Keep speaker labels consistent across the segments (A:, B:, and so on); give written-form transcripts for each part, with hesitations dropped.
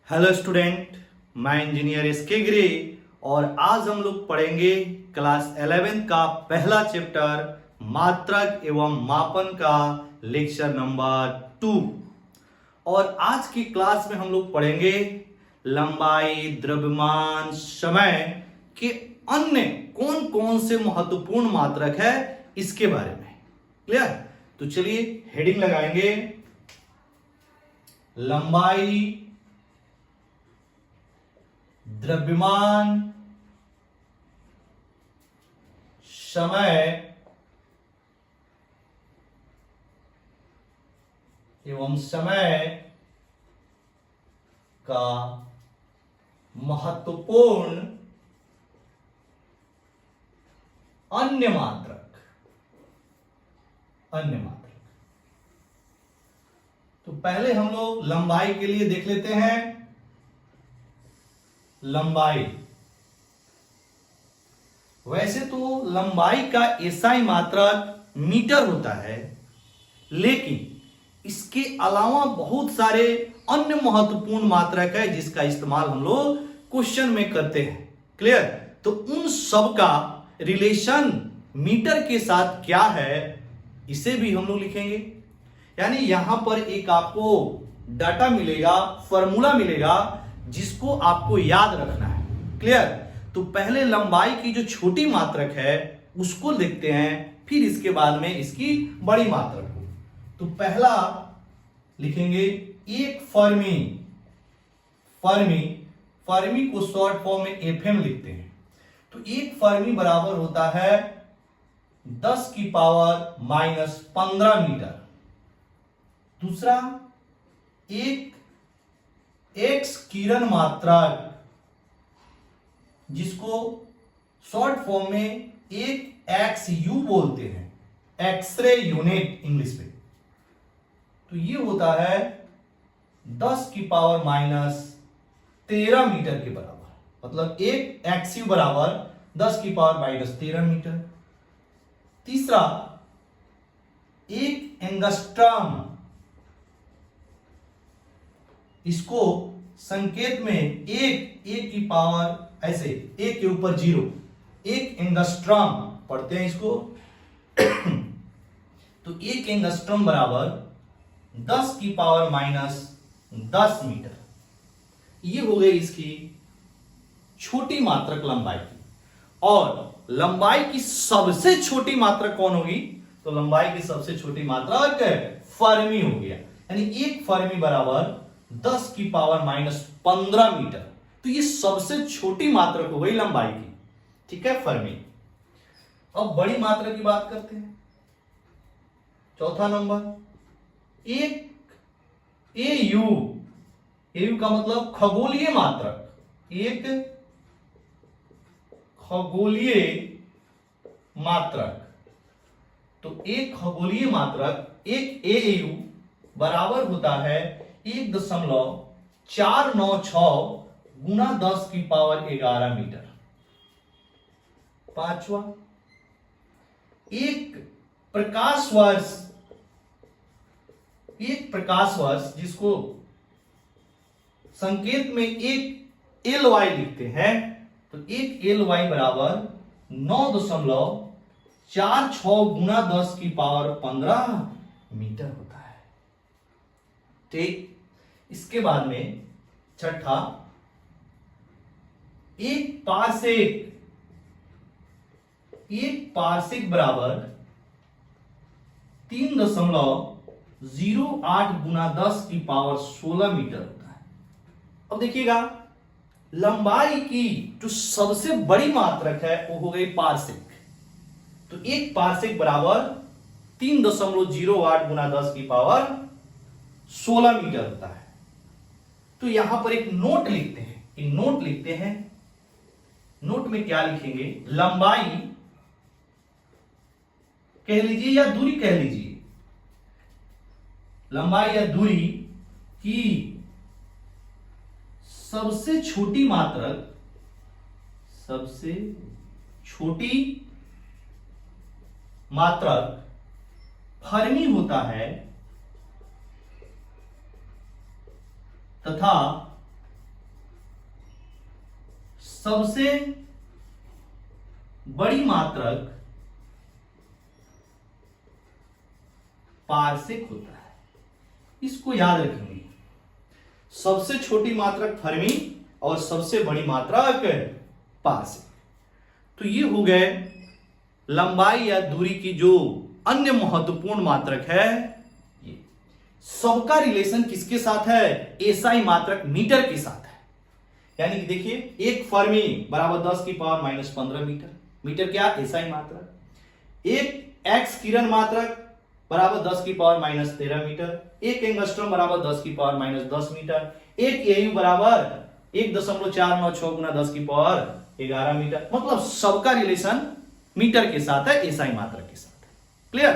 A: Hello student, मैं engineer SK गिरी और आज हम लोग पढ़ेंगे क्लास 11 का पहला चैप्टर मात्रक एवं मापन का लेक्चर नंबर 2। और आज की क्लास में हम लोग पढ़ेंगे लंबाई, द्रव्यमान, समय के अन्य कौन कौन से महत्वपूर्ण मात्रक है इसके बारे में। क्लियर? तो चलिए हेडिंग लगाएंगे, लंबाई, द्रव्यमान, समय एवं समय का महत्वपूर्ण अन्य मात्रक। तो पहले हम लोग लंबाई के लिए देख लेते हैं। लंबाई, वैसे तो लंबाई का एसआई मात्रक मीटर होता है, लेकिन इसके अलावा बहुत सारे अन्य महत्वपूर्ण मात्रक है जिसका इस्तेमाल हम लोग क्वेश्चन में करते हैं। क्लियर? तो उन सब का रिलेशन मीटर के साथ क्या है इसे भी हम लोग लिखेंगे। यानी यहां पर एक आपको डाटा मिलेगा, फॉर्मूला मिलेगा जिसको आपको याद रखना है। क्लियर? तो पहले लंबाई की जो छोटी मात्रक है उसको देखते हैं, फिर इसके बाद में इसकी बड़ी मात्रक को। तो पहला लिखेंगे एक फर्मी। फर्मी को शॉर्ट फॉर्म में एफएम लिखते हैं। तो एक फर्मी बराबर होता है 10 की पावर माइनस 15 मीटर। दूसरा, एक एक्स किरण मात्रक, जिसको शॉर्ट फॉर्म में एक एक्स यू बोलते हैं, एक्सरे यूनिट इंग्लिश में। तो ये होता है 10 की पावर माइनस 13 मीटर के बराबर। मतलब एक एक्स यू बराबर 10 की पावर माइनस 13 मीटर। तीसरा, एक एंगस्ट्रॉम, इसको संकेत में एक की पावर ऐसे एक के ऊपर 0, एक एंगस्ट्रॉम पढ़ते हैं इसको। तो एक एंगस्ट्रॉम बराबर 10 की पावर माइनस 10 मीटर। ये हो गई इसकी छोटी मात्रक लंबाई की। और लंबाई की सबसे छोटी मात्रक कौन होगी? तो लंबाई की सबसे छोटी मात्रक फर्मी हो गया। यानी एक फर्मी बराबर 10 की पावर माइनस 15 मीटर। तो ये सबसे छोटी मात्रक हो गई लंबाई की। ठीक है, फर्मी। अब बड़ी मात्रक की बात करते हैं। चौथा नंबर, एक एयू। एयू का मतलब खगोलीय मात्रक। एक खगोलीय मात्रक। तो एक खगोलीय मात्रक, एक एयू बराबर होता है 1.496 गुना 10 की पावर 11 मीटर। पांचवा, एक प्रकाश वर्ष, जिसको संकेत में एक एल वाई लिखते हैं। तो एक एल वाई बराबर 9.46 गुना 10 की पावर 15 मीटर होता है। ठीक। इसके बाद में छठा, एक पारसेक बराबर 3.08 गुना 10 की पावर 16 मीटर होता है। अब देखिएगा, लंबाई की जो सबसे बड़ी मात्रक है वो हो गई पारसेक। तो एक पारसेक बराबर 3.08 गुना 10 की पावर 16 मीटर होता है। तो यहां पर एक नोट लिखते हैं। नोट में क्या लिखेंगे? लंबाई कह लीजिए या दूरी कह लीजिए, लंबाई या दूरी की सबसे छोटी मात्रक फर्मी होता है तथा सबसे बड़ी मात्रक पारसेक होता है। इसको याद रखेंगे, सबसे छोटी मात्रक फर्मी और सबसे बड़ी मात्रक पारसेक। तो ये हो गए लंबाई या दूरी की जो अन्य महत्वपूर्ण मात्रक है। ये सबका रिलेशन किसके साथ है? एसआई मात्रक मीटर के साथ है। यानी कि देखिए, एक फर्मी बराबर 10 की पावर -15 मीटर। मीटर क्या? एसआई मात्रक। एक एक्स किरण मात्रक बराबर 10 की पावर -13 मीटर। एक एंगस्ट्रॉम बराबर 10 की पावर -10 मीटर। एक एयू बराबर 1.496 गुना 10 की पावर 11 मीटर। मतलब सबका रिलेशन मीटर के साथ है, एसआई मात्रक के साथ है। क्लियर?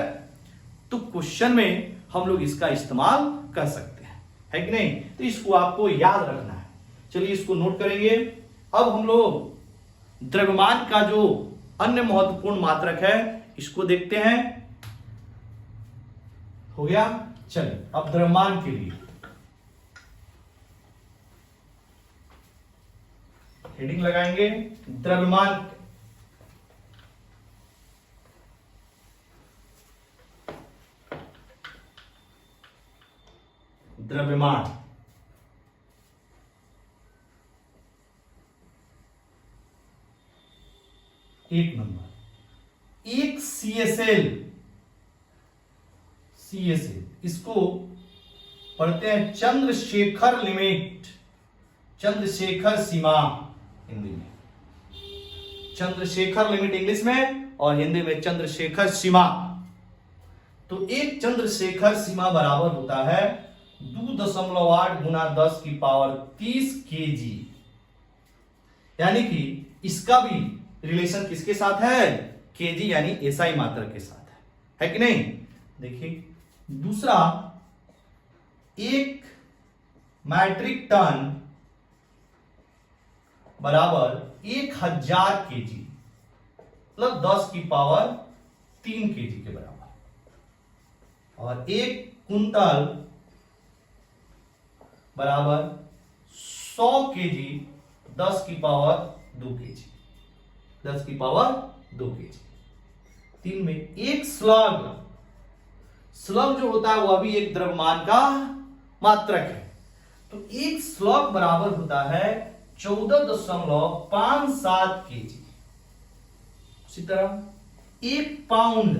A: तो क्वेश्चन में हम लोग इसका इस्तेमाल कर सकते हैं, है कि नहीं? तो इसको आपको याद रखना है। चलिए इसको नोट करेंगे। अब हम लोग द्रव्यमान का जो अन्य महत्वपूर्ण मात्रक है इसको देखते हैं। हो गया? चलिए अब द्रव्यमान के लिए हेडिंग लगाएंगे, द्रव्यमान। द्रव्यमान एक नंबर, एक सीएसएल इसको पढ़ते हैं चंद्रशेखर लिमिट, चंद्रशेखर सीमा हिंदी में, चंद्रशेखर लिमिट इंग्लिश में और हिंदी में चंद्रशेखर सीमा। तो एक चंद्रशेखर सीमा बराबर होता है 2.8 गुना 10 की पावर 30 केजी। यानी कि इसका भी रिलेशन किसके साथ है? केजी यानी एसआई मात्रक के साथ है कि नहीं? देखिए दूसरा, एक मैट्रिक टन बराबर 1000 केजी, मतलब 10 की पावर 3 केजी के बराबर। और एक कुंतल बराबर 100 केजी 10 की पावर 2 केजी, 10 की पावर 2 केजी। 3 में एक स्लग जो होता है वह भी एक द्रव्यमान का मात्रक है। तो एक स्लग बराबर होता है 14.57 केजी। उसी तरह एक पाउंड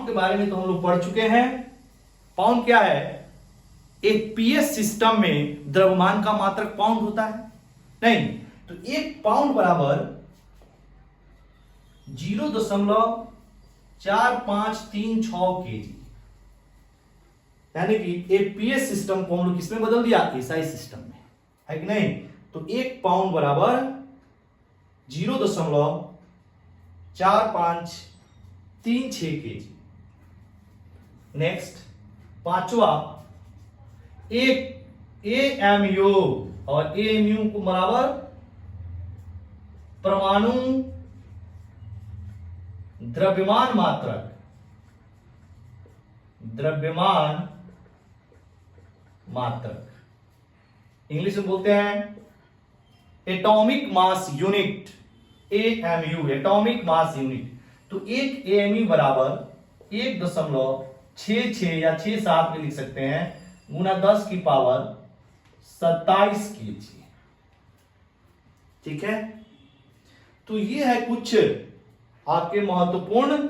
A: के बारे में तो हम लोग पढ़ चुके हैं। पाउंड क्या है? एक पीएस सिस्टम में द्रव्यमान का मात्रक पाउंड होता है नहीं? तो एक पाउंड बराबर 0.4536 केजी। यानी कि एक पीएस सिस्टम को हम लोग किसमें बदल दिया? एसआई सिस्टम में, है कि नहीं? तो एक पाउंड बराबर 0.4536 केजी। नेक्स्ट पांचवा, एक एएमयू, और एएमयू को बराबर परमाणु द्रव्यमान मात्रक, द्रव्यमान मात्रक इंग्लिश में बोलते हैं atomic mass unit, AMU, atomic mass unit. तो एक एएमयू बराबर 1.66 या 67 में लिख सकते हैं गुना 10 की पावर 27 केजी। ठीक है? तो ये है कुछ आपके महत्वपूर्ण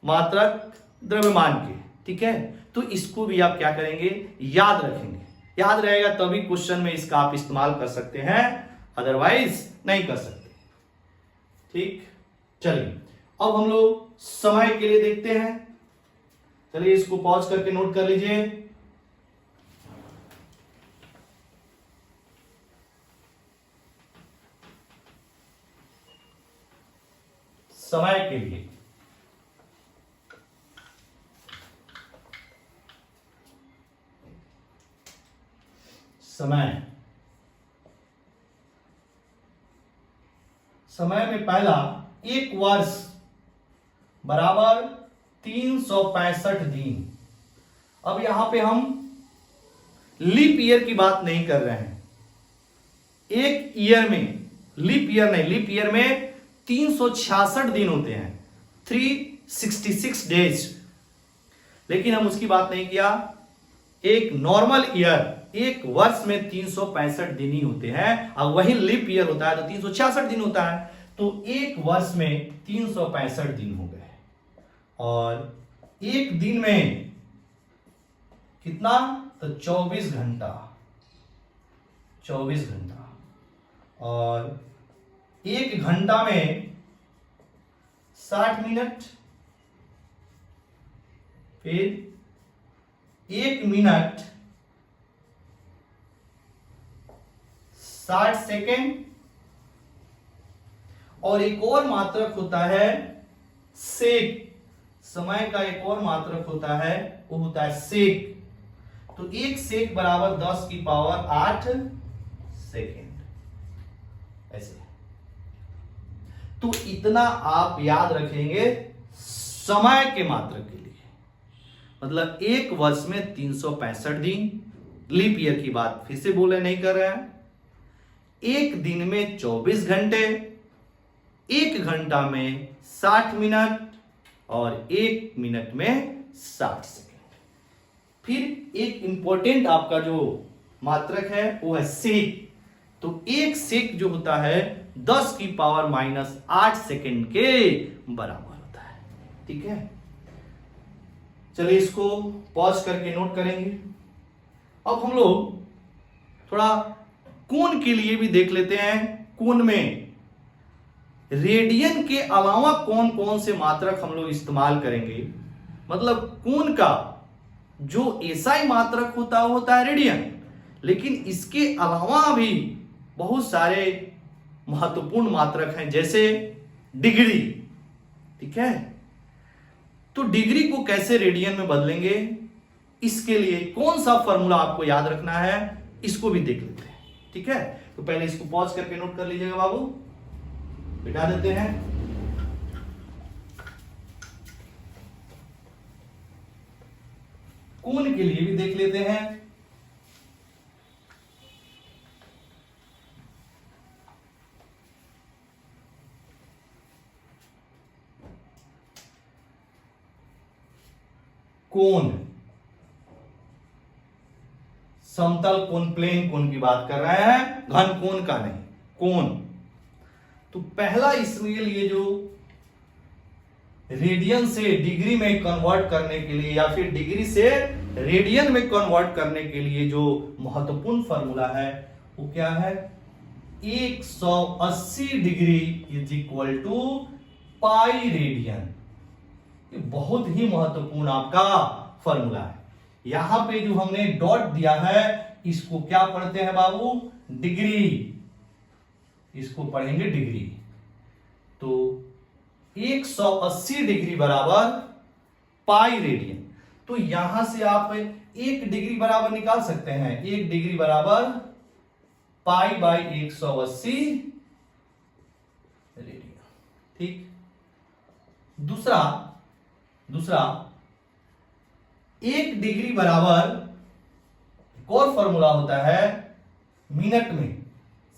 A: मात्रक द्रव्यमान के। ठीक है? तो इसको भी आप क्या करेंगे? याद रखेंगे। याद रहेगा तभी क्वेश्चन में इसका आप इस्तेमाल कर सकते हैं, अदरवाइज नहीं कर सकते। ठीक, चलिए अब हम लोग समय के लिए देखते हैं। चलिए इसको पॉज करके नोट कर लीजिए। समय के लिए समय में पहला, एक वर्ष बराबर 365 दिन। अब यहां पे हम लीप ईयर की बात नहीं कर रहे हैं। एक ईयर में लीप ईयर नहीं, लीप ईयर में 366 दिन होते हैं, 366 डेज। लेकिन हम उसकी बात नहीं किया। एक नॉर्मल ईयर, एक वर्ष में 365 दिन ही होते हैं, अब वही लीप ईयर होता है तो 366 दिन होता है। तो एक वर्ष में 365 दिन हो गए, और एक दिन में कितना, तो 24 घंटा, 24 घंटा, और एक घंटा में 60 मिनट, फिर एक मिनट 60 सेकेंड, और एक और मात्रक होता है सेक। समय का एक और मात्रक होता है, वो होता है सेक। तो एक सेक बराबर 10 की पावर 8 सेकेंड, ऐसे। तो इतना आप याद रखेंगे समय के मात्रक के लिए। मतलब एक वर्ष में 365 दिन, लीप ईयर की बात फिर से बोले नहीं कर रहे हैं। एक दिन में 24 घंटे, एक घंटा में 60 मिनट, और एक मिनट में 60 सेकेंड। फिर एक इंपॉर्टेंट आपका जो मात्रक है वो है सेक। तो एक सेक जो होता है 10 की पावर -8 सेकेंड के बराबर होता है। ठीक है, चलिए इसको पॉज करके नोट करेंगे। अब हम लोग थोड़ा कोण के लिए भी देख लेते हैं। कोण में रेडियन के अलावा कौन कौन से मात्रक हम लोग इस्तेमाल करेंगे। मतलब कोण का जो एसआई मात्रक होता है रेडियन, लेकिन इसके अलावा भी बहुत सारे महत्वपूर्ण मात्रक हैं, जैसे डिग्री। ठीक है, तो डिग्री को कैसे रेडियन में बदलेंगे, इसके लिए कौन सा फॉर्मूला आपको याद रखना है, इसको भी देख लेते हैं। ठीक है, तो पहले इसको पॉज करके नोट कर लीजिएगा बाबू, बिठा देते हैं। कोण के लिए भी देख लेते हैं। कोण, समतल कोण, प्लेन कोण की बात कर रहे हैं, घन कोण का नहीं, कोण। तो पहला इसके लिए जो रेडियन से डिग्री में कन्वर्ट करने के लिए, या फिर डिग्री से रेडियन में कन्वर्ट करने के लिए जो महत्वपूर्ण फॉर्मूला है वो क्या है, 180 degree is equal to pi radian. ये बहुत ही महत्वपूर्ण आपका फॉर्मूला है। यहां पे जो हमने डॉट दिया है, इसको क्या पढ़ते हैं बाबू, डिग्री, इसको पढ़ेंगे डिग्री। तो 180 डिग्री बराबर पाई रेडियन। तो यहां से आप 1 डिग्री बराबर निकाल सकते हैं, 1 डिग्री बराबर पाई बाई 180 रेडियन। ठीक, दूसरा 1 डिग्री बराबर एक और फॉर्मूला होता है मिनट में,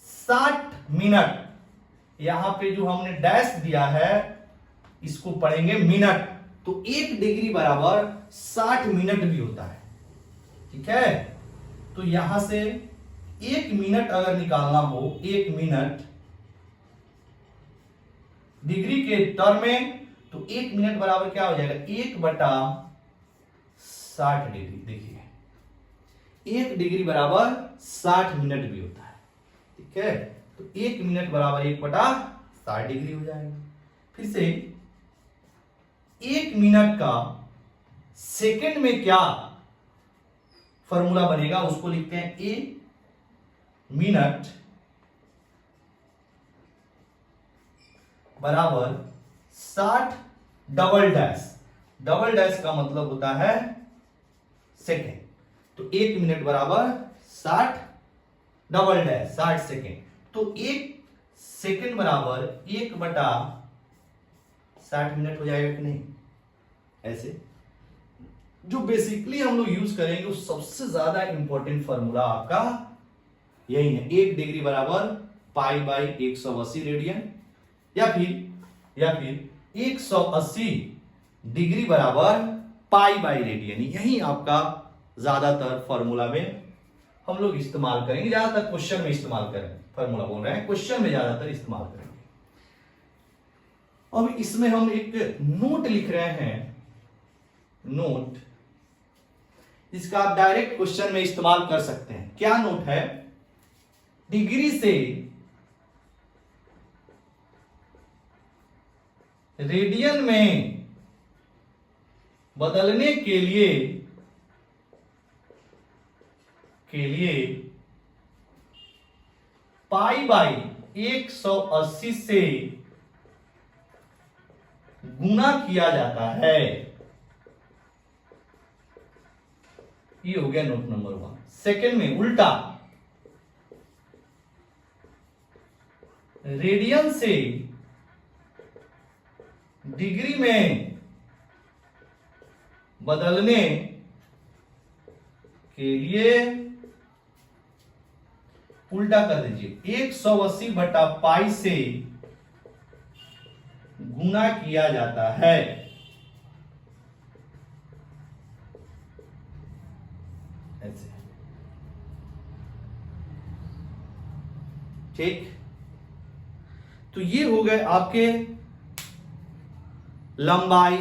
A: 60 मिनट। यहां पे जो हमने डैश दिया है इसको पढ़ेंगे मिनट। तो 1 डिग्री बराबर 60 मिनट भी होता है। ठीक है, तो यहां से 1 मिनट अगर निकालना हो, 1 मिनट डिग्री के टर्म में, तो 1 मिनट बराबर क्या हो जाएगा, 1/60 डिग्री। देखिए 1 डिग्री बराबर 60 मिनट भी होता है। ठीक है, तो 1 मिनट बराबर 1/60 डिग्री हो जाएगा। फिर से 1 मिनट का सेकंड में क्या फॉर्मूला बनेगा, उसको लिखते हैं ए मिनट बराबर 60 डबल डैश। डबल डैश का मतलब होता है सेकेंड। तो 1 मिनट बराबर 60 डबल डैश 60 सेकेंड। तो 1 सेकेंड बराबर 1/60 मिनट हो जाएगा कि नहीं। ऐसे जो बेसिकली हम लोग यूज करेंगे, उस सबसे ज्यादा इंपॉर्टेंट फॉर्मूला आपका यही है, 1 डिग्री बराबर पाई बाई 180 रेडियन, या फिर 180 डिग्री बराबर पाई बाई रेडियन। यही आपका ज्यादातर फॉर्मूला में हम लोग इस्तेमाल करेंगे, ज्यादातर क्वेश्चन में इस्तेमाल करेंगे। फॉर्मूला बोल रहे हैं, क्वेश्चन में ज्यादातर इस्तेमाल करेंगे। अब इसमें हम एक नोट लिख रहे हैं, नोट, इसका आप डायरेक्ट क्वेश्चन में इस्तेमाल कर सकते हैं। क्या नोट है? डिग्री से रेडियन में बदलने के लिए पाई बाई 180 से गुना किया जाता है। ये हो गया नोट नंबर 1। सेकंड में उल्टा, रेडियन से डिग्री में बदलने के लिए उल्टा कर दीजिए, 180 बटा पाई से गुना किया जाता है। ऐसे, ठीक। तो ये हो गए आपके लंबाई,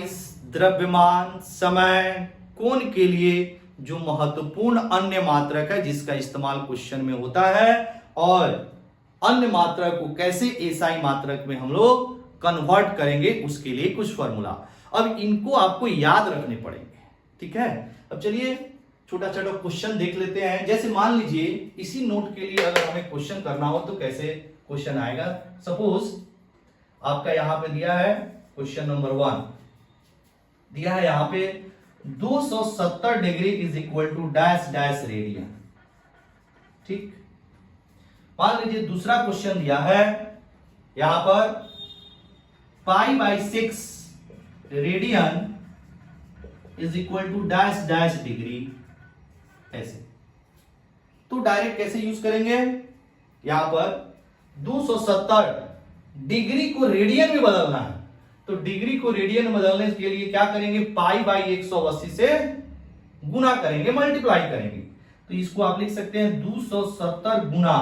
A: द्रव्यमान, समय, कोण के लिए जो महत्वपूर्ण अन्य मात्रक है जिसका इस्तेमाल क्वेश्चन में होता है, और अन्य मात्रक को कैसे एसआई मात्रक में हम लोग कन्वर्ट करेंगे उसके लिए कुछ फॉर्मूला। अब इनको आपको याद रखने पड़ेंगे, ठीक है। अब चलिए छोटा छोटा क्वेश्चन देख लेते हैं। जैसे मान लीजिए इसी नोट के लिए अगर हमें क्वेश्चन करना हो तो कैसे क्वेश्चन आएगा। सपोज आपका यहां पे दिया है क्वेश्चन नंबर 1, दिया है यहां पे 270 degree is equal to dash dash radian, ठीक। मान लीजिए दूसरा क्वेश्चन दिया है यहां पर pi by 6 radian is equal to dash dash degree, ऐसे। तो डायरेक्ट कैसे यूज करेंगे, यहां पर 270 डिग्री को रेडियन में बदलना है, तो डिग्री को रेडियन में बदलने के लिए क्या करेंगे, पाई बाई 180 से गुना करेंगे, मल्टीप्लाई करेंगे। तो इसको आप लिख सकते हैं 270 गुना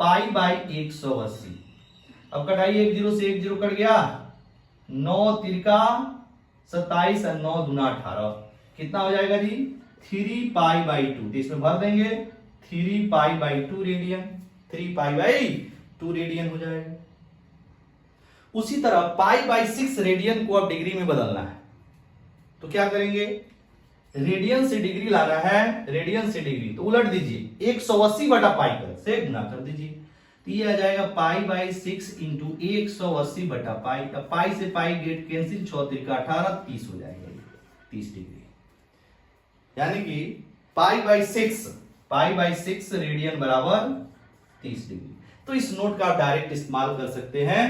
A: पाई बाई 180। अब कटाइए, 1 0 से 1 0 कट गया, 9 तिरका 27 और 9 दूना 18, कितना हो जाएगा जी, 3 पाई बाई 2। तो इसमें भर देंगे 3 pi by 2 radian, 3 pi by 2 radian हो जाएगा। उसी तरह पाई बाई 6 रेडियन को अब डिग्री में बदलना है, तो क्या करेंगे, रेडियन से डिग्री लाना है, रेडियन से डिग्री, तो उलट दीजिए, 180 बटा पाई कर से गुना कर दीजिए, तो ये आ जाएगा पाई बाई 6 इंटू 180 बटा पाई। अब पाई से पाई गेट कैंसिल, 6 तिरका 18, 30 हो जाएगा, 30 डिग्री। यानी कि पाई बाई 6 रेडियन बराबर 30 डिग्री। तो इस नोट का आप डायरेक्ट इस्तेमाल कर सकते हैं,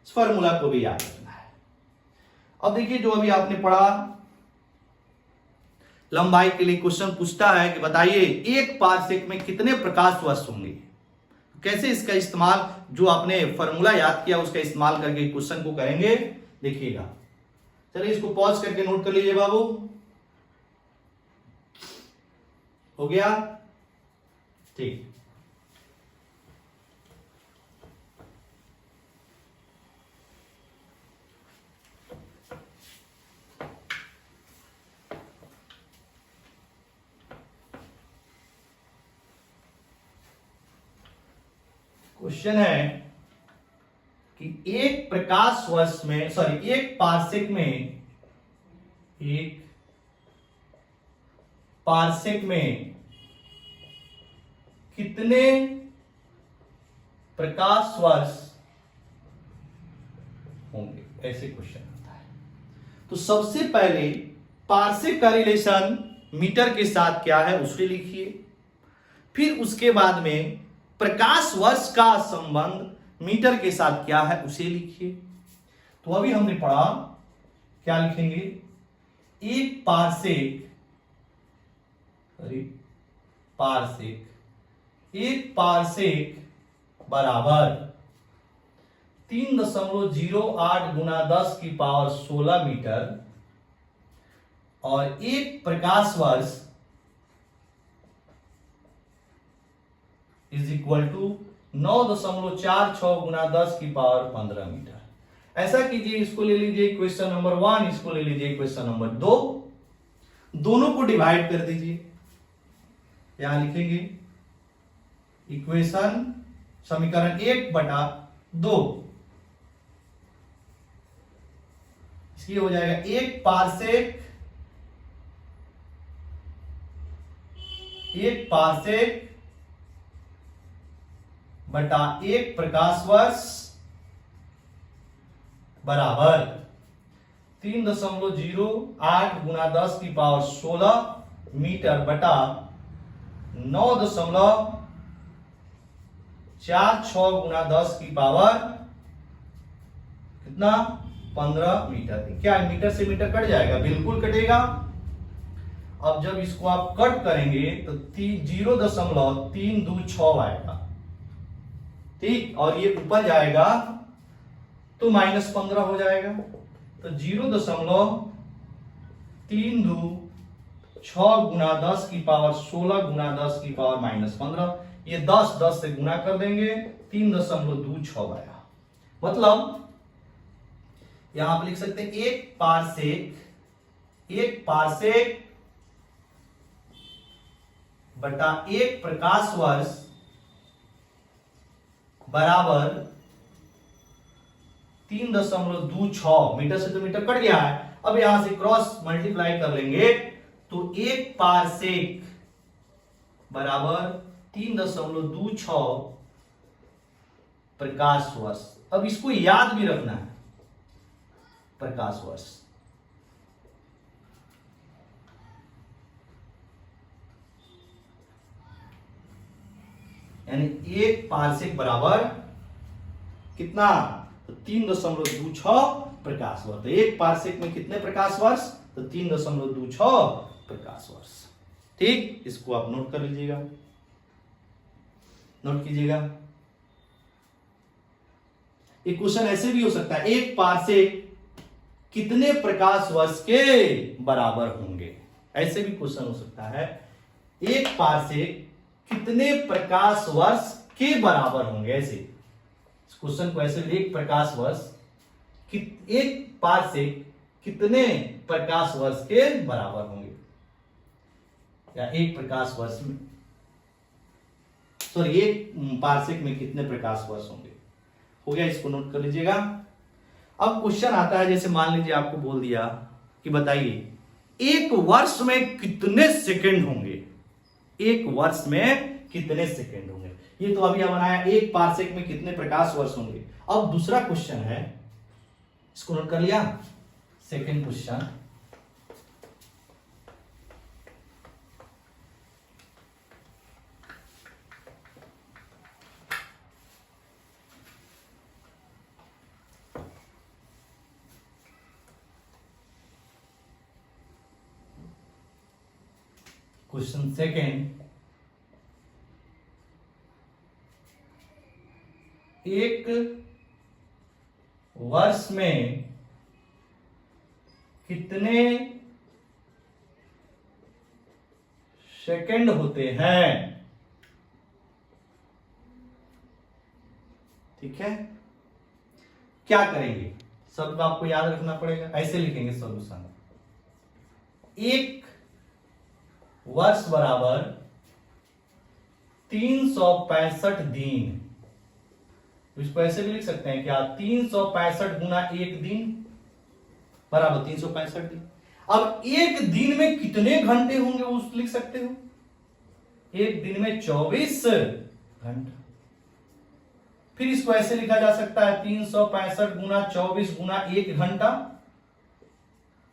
A: इस फॉर्मूला को भी याद रखना है। अब देखिए जो अभी आपने पढ़ा, लंबाई के लिए क्वेश्चन पूछता है कि बताइए 1 पारसेक में कितने प्रकाश वर्ष होंगे। कैसे इसका इस्तेमाल, जो आपने फॉर्मूला याद किया उसका इस्तेमाल करके क्वेश्चन को करेंगे, देखिएगा। चलिए इसको पॉज करके नोट कर लीजिए बाबू, हो गया, ठीक। क्वेश्चन है कि एक प्रकाश वर्ष में, सॉरी, एक पारसेक में, एक पारसेक में कितने प्रकाश वर्ष होंगे, ऐसे क्वेश्चन आता है। तो सबसे पहले पारसेक का रिलेशन मीटर के साथ क्या है उसे लिखिए, फिर उसके बाद में प्रकाश वर्ष का संबंध मीटर के साथ क्या है उसे लिखिए। तो अभी हमने पढ़ा, क्या लिखेंगे, एक पारसेक, एक पारसेक बराबर 3.08 गुना 10 की पावर 16 मीटर और एक प्रकाश वर्ष इज इक्वल टू 9.46 गुना 10 की पावर 15 मीटर। ऐसा कीजिए, इसको ले लीजिए क्वेश्चन नंबर 1, इसको ले लीजिए क्वेश्चन नंबर 2, दोनों को डिवाइड कर दीजिए। यहां लिखेंगे इक्वेशन समीकरण 1/2, इसकी हो जाएगा 1 पारसेक बटा 1 प्रकाश वर्ष बराबर 3.08 गुना 10 की पावर 16 मीटर बटा 9.46 गुना 10 की पावर कितना 15 मीटर। क्या मीटर से मीटर कट जाएगा? बिल्कुल कटेगा। अब जब इसको आप कट करेंगे तो 0.326 आएगा, ठीक, और ये ऊपर जाएगा तो -15 हो जाएगा। तो 0.326 गुना 10 की पावर 16 गुना 10 की पावर -15, ये 10 से गुना कर देंगे, 3.26 आया। मतलब यहां आप लिख सकते हैं 1 पारसेक बटा 1 प्रकाश वर्ष बराबर 3.26 मीटर से तो मीटर कट गया है। अब यहां से क्रॉस मल्टीप्लाई कर लेंगे तो 1 पारसेक बराबर 3.26 प्रकाश वर्ष। अब इसको याद भी रखना है, प्रकाश वर्ष। यानी 1 पारसेक बराबर कितना? तो 3.26 प्रकाश वर्ष। तो 1 पारसेक में कितने प्रकाश वर्ष? तो 3.26 प्रकाश वर्ष। ठीक, इसको आप नोट कर लीजिएगा, नोट कीजिएगा। एक क्वेश्चन ऐसे भी हो सकता है, 1 पारसेक कितने प्रकाश वर्ष के बराबर होंगे? ऐसे भी क्वेश्चन हो सकता है, 1 पारसेक कितने प्रकाश वर्ष के बराबर होंगे। ऐसे इस क्वेश्चन को ऐसे, 1 प्रकाश वर्ष 1 पारसेक कितने प्रकाश वर्ष के बराबर होंगे, या 1 प्रकाश वर्ष में, सॉरी 1 पारसेक में कितने प्रकाश वर्ष होंगे। हो गया, इसको नोट कर लीजिएगा। अब क्वेश्चन आता है, जैसे मान लीजिए आपको बोल दिया कि बताइए 1 वर्ष में कितने सेकंड होंगे, 1 वर्ष में कितने सेकंड होंगे। ये तो अभी बनाया 1 पारसेक में कितने प्रकाश वर्ष होंगे। अब दूसरा क्वेश्चन है, इसको नोट कर लिया, सेकंड क्वेश्चन। क्वेश्चन सेकंड, 1 वर्ष में कितने सेकंड होते हैं। ठीक है, क्या करेंगे, सब आपको याद रखना पड़ेगा। ऐसे लिखेंगे सॉल्यूशन, 1 वर्ष बराबर 365 दिन। इसको ऐसे भी लिख सकते हैं क्या, 365 गुना 1 दिन बराबर 365 दिन। अब 1 दिन में कितने घंटे होंगे वो लिख सकते हो, 1 दिन में 24 घंटा। फिर इसको ऐसे लिखा जा सकता है 365 गुना 24 गुना 1 घंटा।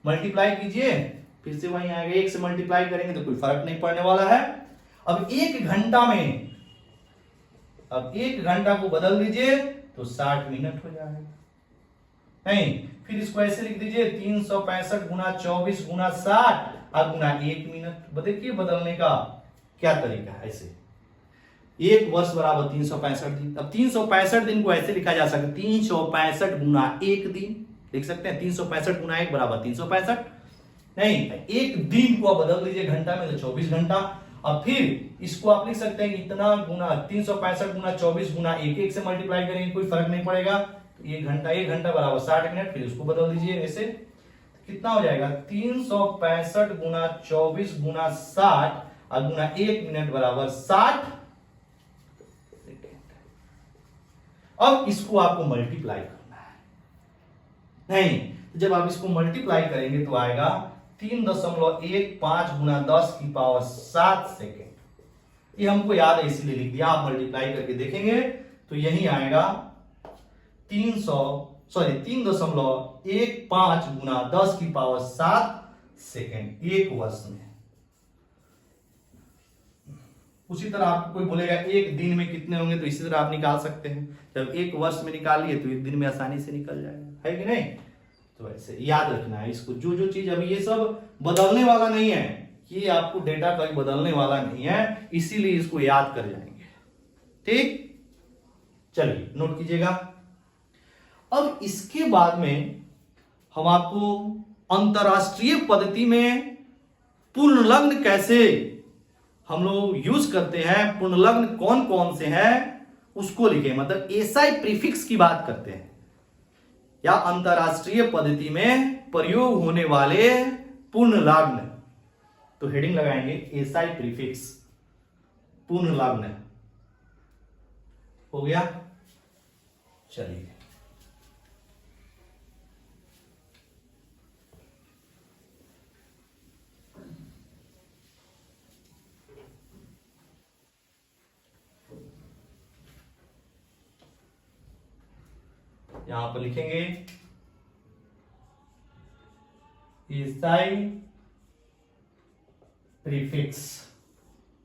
A: मल्टीप्लाई कीजिए, फिर से वहीं आएगा, 1 से मल्टीप्लाई करेंगे तो कोई फर्क नहीं पड़ने वाला है। अब 1 घंटा में, अब 1 घंटा को बदल दीजिए तो 60 मिनट हो जाएगा। नहीं, फिर इसको ऐसे लिख दीजिए 365 गुना 24 गुना 60 और गुना 1 मिनट। देखिए बदलने का क्या तरीका है। ऐसे एक वर्ष बराबर 365 दिन। अब 365 दिन को ऐसे लिखा जा सकता है 365 गुना एक दिन, लिख सकते हैं 365 गुना एक बराबर 365। नहीं, एक दिन को आप बदल दीजिए घंटा में तो 24 घंटा। और फिर इसको आप लिख सकते हैं इतना गुना 365 गुना 24 गुना एक से मल्टीप्लाई करेंगे, कोई फर्क नहीं पड़ेगा। तो एक घंटा बराबर 60 मिनट, फिर उसको बदल दीजिए ऐसे, कितना हो जाएगा 365 गुना 24 गुना 60 और गुना 1 मिनट बराबर 60 सेकेंड। अब इसको आपको मल्टीप्लाई करना है। नहीं, तो जब आप इसको मल्टीप्लाई करेंगे तो आएगा 3.15 गुना 10 की पावर 7 सेकेंड। ये हमको याद है इसीलिए लिख दिया। आप मल्टीप्लाई करके देखेंगे तो यही आएगा 3.15 गुना 10 की पावर 7 सेकेंड एक वर्ष में। उसी तरह आपको कोई बोलेगा एक दिन में कितने होंगे, तो इसी तरह आप निकाल सकते हैं। जब एक वर्ष में निकालिए तो एक दिन में आसानी से निकल जाएगा, है कि नहीं। तो ऐसे याद रखना है इसको। जो जो चीज अभी ये सब बदलने वाला नहीं है, ये आपको डेटा कभी बदलने वाला नहीं है, इसीलिए इसको याद कर जाएंगे। ठीक, चलिए नोट कीजिएगा। अब इसके बाद में हम आपको अंतरराष्ट्रीय पद्धति में पूर्णलग्न कैसे हम लोग यूज करते हैं, पूर्णलग्न कौन कौन से हैं उसको लिखे, मतलब एसआई प्रीफिक्स की बात करते हैं, या अंतरराष्ट्रीय पद्धति में प्रयोग होने वाले पूर्णलग्न। तो हेडिंग लगाएंगे एसआई प्रीफिक्स पूर्णलग्न। हो गया, चलिए यहां पर लिखेंगे एसआई प्रीफिक्स,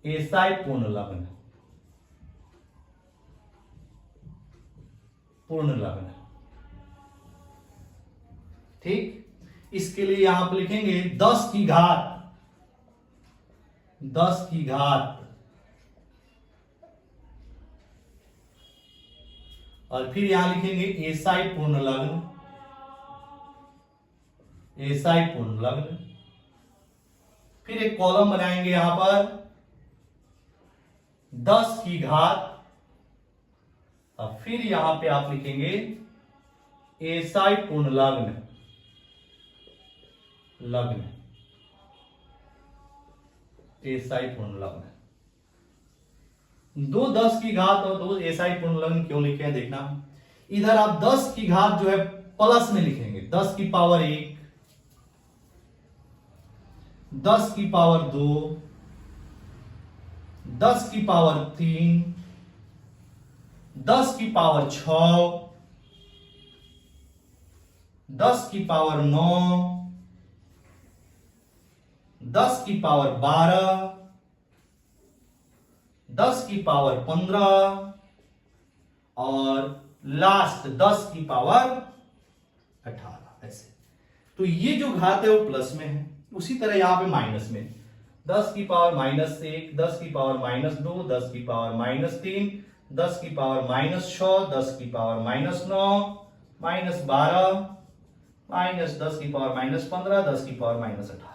A: एसआई पूर्णलग्न, पूर्णलग्न। ठीक, इसके लिए यहां पर लिखेंगे 10 की घात, 10 की घात, और फिर यहां लिखेंगे एसआई पूर्णलग्न, एसआई पूर्णलग्न। फिर एक कॉलम बनाएंगे यहां पर 10 की घात, और फिर यहां पे आप लिखेंगे एसआई पूर्णलग्न, लग्न, एसआई पूर्णलग्न। दो 10 की घात और दो एसआई पूर्णलग्न क्यों लिखे हैं देखना। इधर आप 10 की घात जो है प्लस में लिखेंगे, 10 की पावर 1, 10 की पावर 2, 10 की पावर 3, 10 की पावर 6, 10 की पावर 9, 10 की पावर 12, 10 की पावर 15 और लास्ट 10 की पावर 18 ऐसे। तो ये जो घात है वो प्लस में है, उसी तरह यहां पे माइनस में 10 की पावर -1, 10 की पावर -2, 10 की पावर -3, 10 की पावर -6, 10 की पावर -9, -12, -10 की पावर -15, 10 की पावर -18।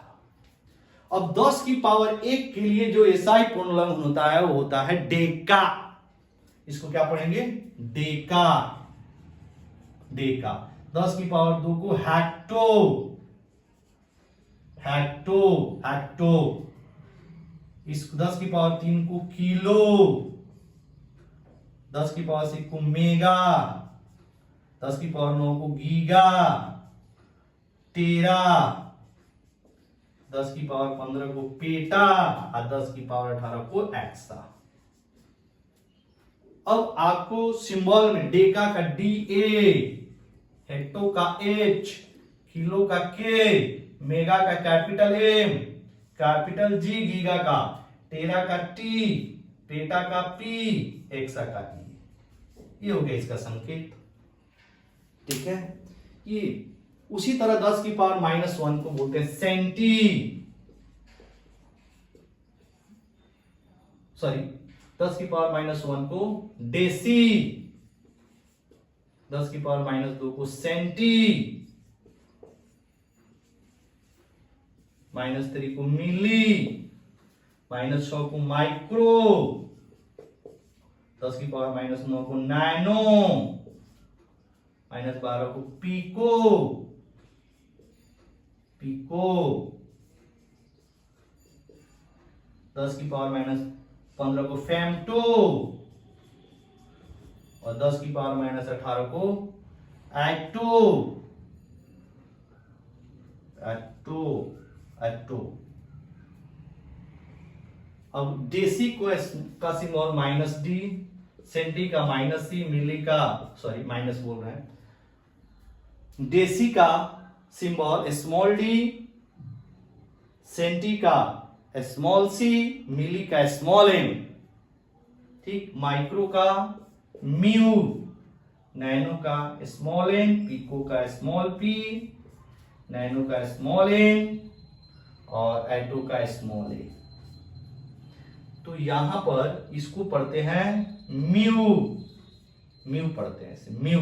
A: अब 10 की पावर 1 के लिए जो एसआई पूर्णलग्न होता है वो होता है डेका। इसको क्या पढ़ेंगे, डेका, डेका। 10 की पावर 2 को हेक्टो, हेक्टो, हेक्टो। इस 10 की पावर 3 को किलो, 10 की पावर 6 को मेगा, 10 की पावर 9 को गीगा, टेरा, 10 की पावर 15 को पेटा और 10 की पावर 18 को एक्सा। अब आपको सिंबल में डेका का DA, हेक्टो का H, किलो का K, मेगा का capital M, capital G, giga का, टेरा का T, पेटा का P, एक्सा का E। ये हो गया इसका संकेत। ठीक है, ये उसी तरह 10 की पावर -1 को बोलते हैं सेंटी, सॉरी 10⁻⁻1 को डेसी, 10⁻2 को सेंटी, -3 को मिली, -6 को माइक्रो, 10⁻⁻9 को नैनो, -12 को पिको, पिको, 10⁻15 को फेम्टो और 10⁻18 को एटो, एटो, एटो। अब डेसी को का सिंबल -D, सेंटी का -C, मिली का सॉरी माइनस बोल रहे हैं, डेसी का सिंबल स्मॉल d, सेंटी का स्मॉल c, मिली का स्मॉल m, ठीक, माइक्रो का म्यू, नैनो का स्मॉल n, पिको का स्मॉल p, नैनो का स्मॉल n और एटो का स्मॉल a। तो यहां पर इसको पढ़ते हैं म्यू, म्यू पढ़ते हैं इसे म्यू।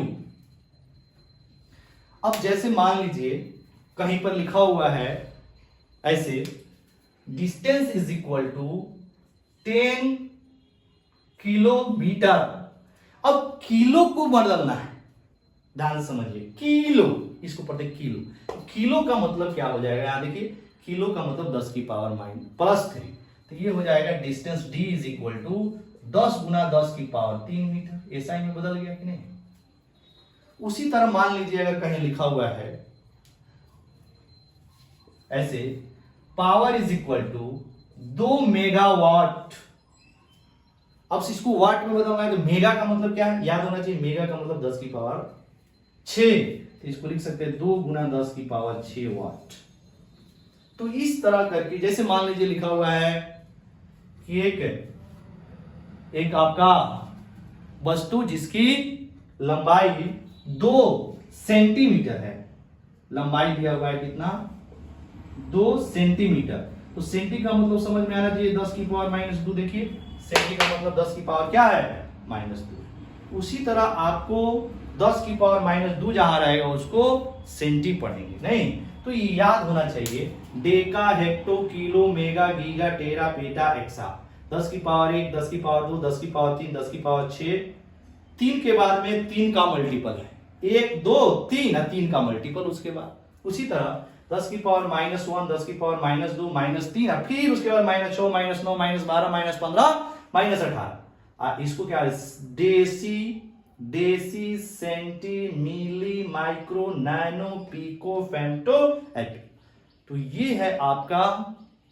A: अब जैसे मान लीजिए कहीं पर लिखा हुआ है ऐसे, distance is equal to 10 kilometre. अब किलो को बदलना है, ध्यान से समझिए, किलो, इसको पढ़ते किलो। किलो का मतलब क्या हो जाएगा, यहां देखिए, किलो का मतलब 10⁻³ तो ये हो जाएगा distance d is equal to 10 × 10⁻³ metre. SI में बदल गया कि नहीं। उसी तरह मान लीजिए अगर कहीं लिखा हुआ है ऐसे, power is equal to 2 megawatt. अब इसको वाट में बदलना है तो मेगा का मतलब क्या है, याद होना चाहिए, मेगा का मतलब 10⁻6, तो इसको लिख सकते हैं 2 × 10⁻6 वाट। तो इस तरह करके, जैसे मान लीजिए लिखा हुआ है कि एक आपका वस्तु जिसकी लंबाई 2 सेंटीमीटर है, लंबाई दिया हुआ है कितना, 2 सेंटीमीटर। तो सेंटी का मतलब समझ में आना चाहिए 10⁻²। देखिए सेंटी का मतलब 10 की पावर क्या है, -2। उसी तरह आपको 10⁻² जहां रहेगा उसको सेंटी पढ़ेंगे, नहीं तो ये याद होना चाहिए, deca, hecto, kilo, mega, giga, tera, peta, exa. 10⁻1, 10⁻2, 10⁻3, 10⁻6, 3 के बाद में 3 का मल्टीपल है, 1 2 3 और 3 का मल्टीपल उसके बाद। उसी तरह 10⁻⁻1, 10⁻2, -3 और फिर उसके बाद -6, -9, -12, -15, -18। इसको क्या है, डेसी, डेसी, सेंटी, मिली, माइक्रो, नैनो, पिको, फेम्टो, एटो। तो ये है आपका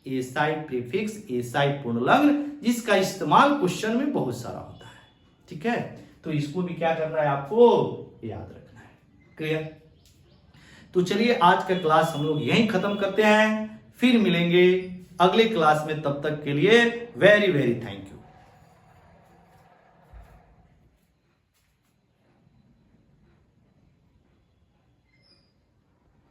A: एसआई प्रीफिक्स, एसआई पूर्णलग्न, जिसका इस्तेमाल क्वेश्चन में बहुत सारा होता है। ठीक है, तो इसको भी क्या करना है, आपको याद रखना है। क्लियर। तो चलिए आज का क्लास हम लोग यहीं खत्म करते हैं, फिर मिलेंगे अगले क्लास में। तब तक के लिए वेरी वेरी थैंक यू।